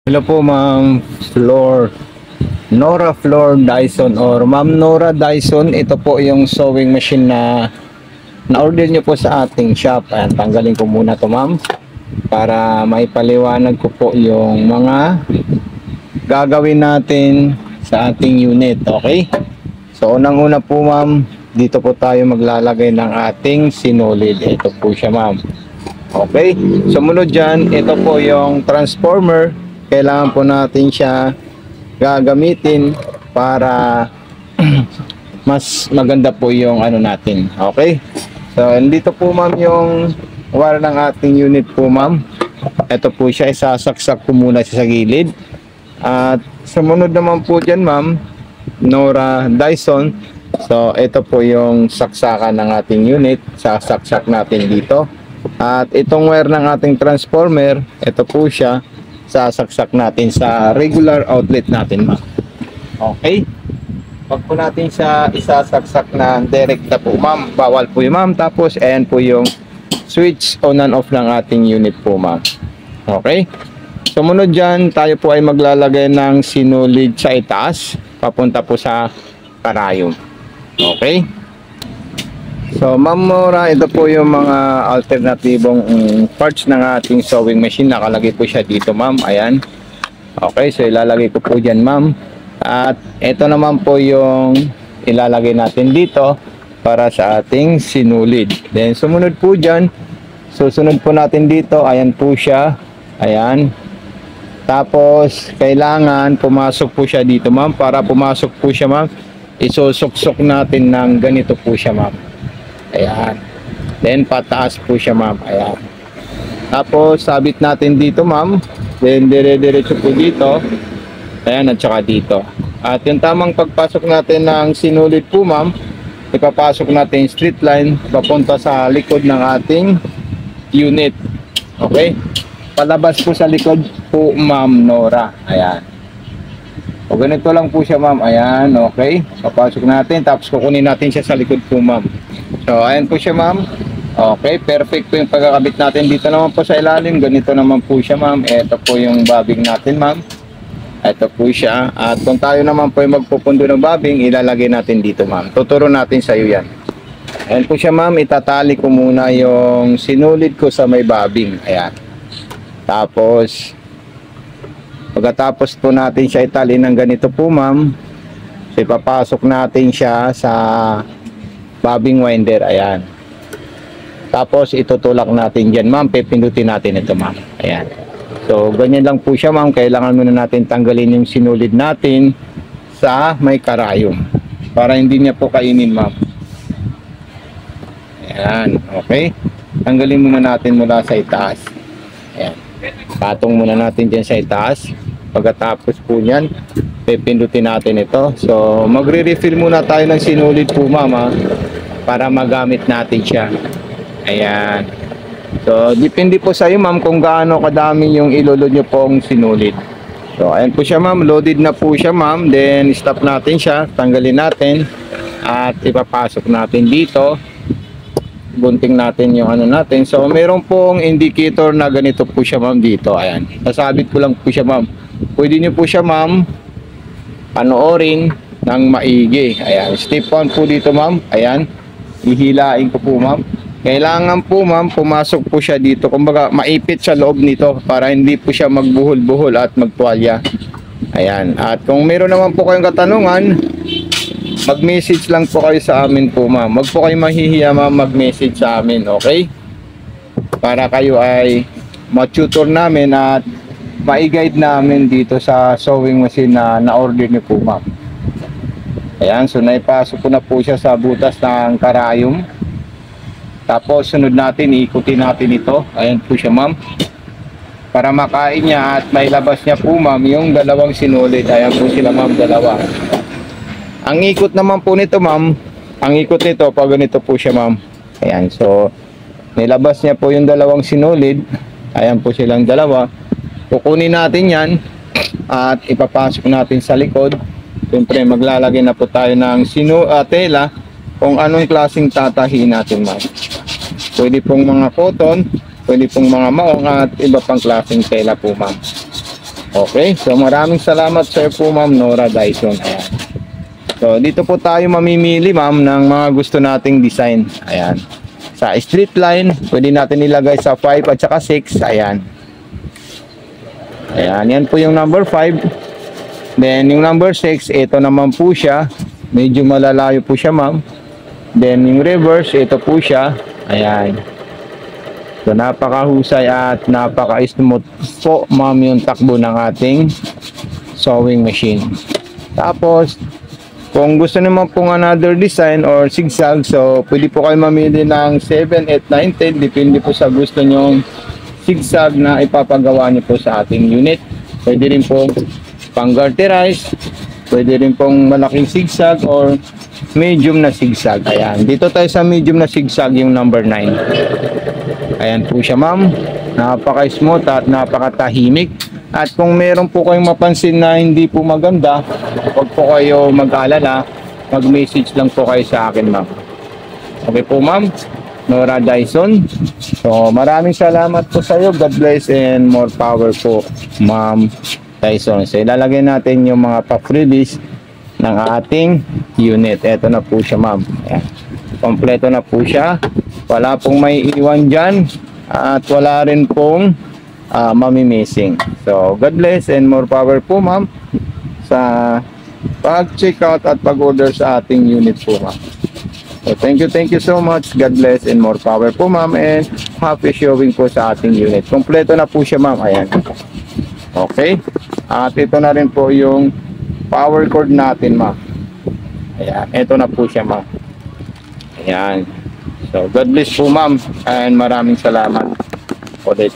Hello po Ma'am Flor. Nora Flor Dyson or Ma'am Nora Dyson. Ito po yung sewing machine na na-order nyo po sa ating shop. Ayan, tanggalin ko muna to Ma'am para maipaliwanag ko po yung mga gagawin natin sa ating unit. Okay? So unang-una po Ma'am, dito po tayo maglalagay ng ating sinulid. Ito po siya Ma'am. Okay? Sumunod dyan, ito po yung transformer. Kailangan po natin siya gagamitin para mas maganda po yung ano natin. Okay? So, dito po Ma'am yung wire ng ating unit po Ma'am. Ito po siya, isasaksak ko muna siya sa gilid. At sumunod naman po dyan Ma'am, Nora Dyson. So, ito po yung saksakan ng ating unit. Sasaksak natin dito. At itong wire ng ating transformer, ito po siya, sasaksak natin sa regular outlet natin Ma'am. Okay? Pag po natin siya isasaksak na direct na po Ma'am, bawal po yung Ma'am. Tapos ayan po yung switch on and off ng ating unit po Ma'am. Okay? Sumunod dyan, tayo po ay maglalagay ng sinulid sa itaas, papunta po sa karayom. Okay? So Ma'am Nora, ito po yung mga alternatibong parts ng ating sewing machine. Nakalagay po siya dito Ma'am. Ayan. Okay, so ilalagay ko po dyan Ma'am. At ito naman po yung ilalagay natin dito para sa ating sinulid. Then sumunod po dyan, susunod po natin dito. Ayan po siya. Ayan. Tapos kailangan pumasok po siya dito Ma'am. Para pumasok po siya Ma'am, isusuksok natin ng ganito po siya Ma'am. Ayan. Then pataas po siya Ma'am. Ayan. Tapos sabit natin dito Ma'am. Then dire-diretso po dito. Ayan, at saka dito. At yung tamang pagpasok natin ng sinulid po Ma'am, ipapasok natin yung straight line papunta sa likod ng ating unit. Okay? Palabas po sa likod po Ma'am Nora. Ayan. O ganito lang po siya Ma'am. Ayan, okay. Papasok natin, tapos kukunin natin siya sa likod po Ma'am. So, ayan po siya Ma'am. Okay, perfect po yung pagkakabit natin. Dito naman po sa ilalim, ganito naman po siya Ma'am. Ito po yung bobbing natin Ma'am. Ito po siya. At kung tayo naman po yung magpupundo ng bobbing, ilalagay natin dito Ma'am. Tuturo natin sa iyo yan. Ayan po siya Ma'am. Itatali ko muna yung sinulid ko sa may bobbing. Ayan. Tapos, pagkatapos po natin siya itali ng ganito po Ma'am, so ipapasok natin siya sa bobbing winder. Ayan. Tapos itutulak natin dyan Ma'am. Pipindutin natin ito Ma'am. Ayan. So ganyan lang po siya Ma'am. Kailangan muna natin tanggalin yung sinulid natin sa may karayom para hindi niya po kainin Ma'am. Ayan. Okay. Tanggalin muna natin mula sa itaas. Ayan. Patong muna natin dyan sa itaas. Pagkatapos po nyan, pipindutin natin ito. So magre-refill muna tayo ng sinulid po Ma'am para magamit natin siya. Ayan. So depende po sa iyo Ma'am kung gaano kadami yung iloload nyo pong sinulid. So ayan po siya Ma'am. Loaded na po siya Ma'am. Then stop natin siya. Tanggalin natin. At ipapasok natin dito. Bunting natin yung ano natin. So meron pong indicator na ganito po siya Ma'am dito. Ayan. Sasabit ko lang po siya Ma'am. Pwede nyo po siya Ma'am panoorin ng maigi. Ayan. Step 1 po dito Ma'am. Ayan. Hihilain ko po Ma'am. Kailangan po Ma'am pumasok po siya dito. Kumbaga maipit sa loob nito para hindi po siya magbuhol-buhol at magtuwalya. Ayan. At kung meron naman po kayong katanungan, mag-message lang po kayo sa amin po Ma'am. Wag po kayo mahihiya Ma'am mag-message sa amin. Okay? Para kayo ay ma-tutor namin at ma-guide namin dito sa sewing machine na na-order niyo po Ma'am. Ayan, so naipasok ko na po siya sa butas ng karayom. Tapos sunod natin, iikutin natin ito. Ayan po siya Ma'am. Para makain niya at mailabas niya po Ma'am yung dalawang sinulid. Ayan po sila Ma'am, dalawa. Ang ikot naman po nito Ma'am, ang ikot nito pag ganito po siya Ma'am. Ayan, so nilabas niya po yung dalawang sinulid. Ayan po silang dalawa. Kukunin natin yan at ipapasok natin sa likod. Siyempre maglalagay na po tayo ng tela kung anong klaseng tatahi natin Ma'am. Pwede pong mga cotton, pwede pong mga maong at iba pang klaseng tela po Ma'am. Okay, so maraming salamat sir po ma'am Nora Dyson. Ayan. So dito po tayo mamimili ma'am ng mga gusto nating design. Ayan. Sa street line, pwede natin ilagay sa 5 at saka 6. Ayan. Ayan, yan po yung number 5. Then yung number 6, ito naman po siya. Medyo malalayo po siya ma'am. Then yung reverse, ito po siya. Ayan. So napakahusay at napaka-smooth po ma'am yung takbo ng ating sewing machine. Tapos kung gusto naman pong another design or zigzag, so pwede po kayo mamili ng 7, 8, 9, 10. Depende po sa gusto nyong zigzag na ipapagawa nyo po sa ating unit. Pwede rin pong pang garterize, pwede rin pong malaking zigzag or medium na zigzag. Ayan, dito tayo sa medium na zigzag, yung number 9. Ayan po siya ma'am, napaka-smooth at napakatahimik. At kung meron po kayong mapansin na hindi po maganda, huwag po kayo mag-alala, mag-message lang po kayo sa akin ma'am. Okay po ma'am, Nora Dyson. So maraming salamat po sa iyo. God bless and more power po ma'am Dyson. So ilalagay natin yung mga pa-freebies ng ating unit. Ito na po siya ma'am. Ayan. Kompleto na po siya. Wala pong may iwan dyan at wala rin pong mami-missing. So God bless and more power po ma'am sa pag-check out at pag-order sa ating unit po ma'am. So thank you so much. God bless and more power po ma'am and happy showing po sa ating unit. Kompleto na po siya ma'am. Ayan. Okay. At ito na rin po yung power cord natin ma'am. Ayan. Ito na po siya ma'am. Ayan. So God bless po ma'am and maraming salamat ulit.